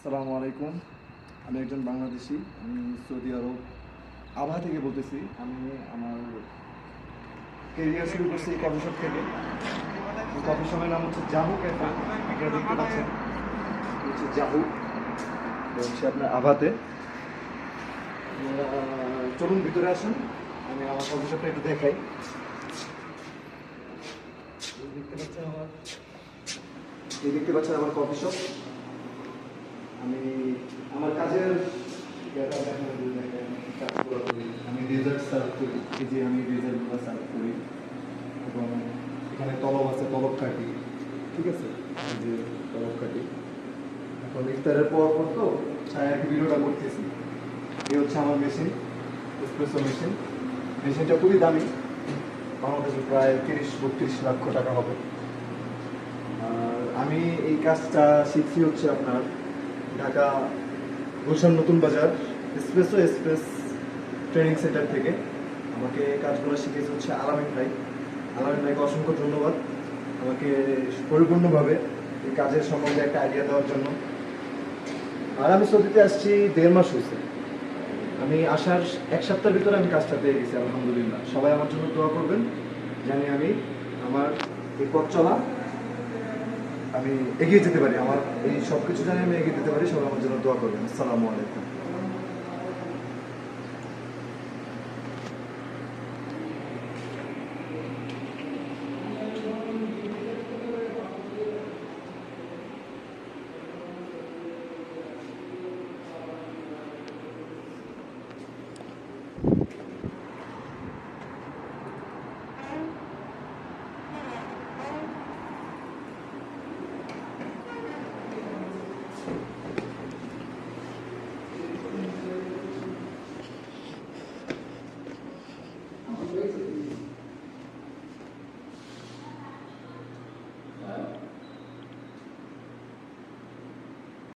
আসসালামু আলাইকুম। আমি একজন বাংলাদেশি। আমি সৌদি আরব আভা থেকে বলতেছি। আমি আমার কেরিয়ার শুরু করছি এই কফি শপ থেকে। এই কফি শপের নাম হচ্ছে জাহু ক্যাফে। আপনারা দেখতে পাচ্ছেন হচ্ছে জাহু, এটা হচ্ছে আপনার আভাতে। চলুন ভিতরে আসুন, আমি আমার কফি শপটা একটু দেখাই। দেখতে পাচ্ছেন আমার কফি শপ। আমি আমার কাজের আমি ডেজার্ট সার্ভ করি, এই যে আমি ডেজার্টগুলো সার্ভ করি এবং এখানে তলব আছে, তলব কাটি, ঠিক আছে, এই যে তলব কাটি। এখন ইফতারের পর তো ছায়া একটু ভিডিওটা করতেছি। এই হচ্ছে আমার মেশিন, এসপ্রেসো মেশিন। মেশিনটা খুবই দামি, বাংলাদেশে প্রায় 30-32 লক্ষ টাকা হবে। আর আমি এই কাজটা শিখছি হচ্ছে আপনার ঢাকা গুলশান নতুন বাজার এক্সপ্রেস ট্রেনিং সেন্টার থেকে। আমাকে কাজগুলো শিখেছে হচ্ছে আলামিন ভাই। আলামিন ভাইকে অসংখ্য ধন্যবাদ আমাকে পরিপূর্ণভাবে এই কাজের সম্বন্ধে একটা আইডিয়া দেওয়ার জন্য। আর আমি সৌদিতে আসছি 1.5 মাস হয়েছে। আমি আসার 1 সপ্তাহের ভিতরে আমি কাজটা পেয়ে গেছি আলহামদুলিল্লাহ। সবাই আমার জন্য দোয়া করবেন, জানি আমি আমার এই পথ চলা আমি এগিয়ে যেতে পারি, আমার এই সব কিছু জানি আমি এগিয়ে যেতে পারি। সবাই আমার জন্য দোয়া করবেন। আসসালামু আলাইকুম।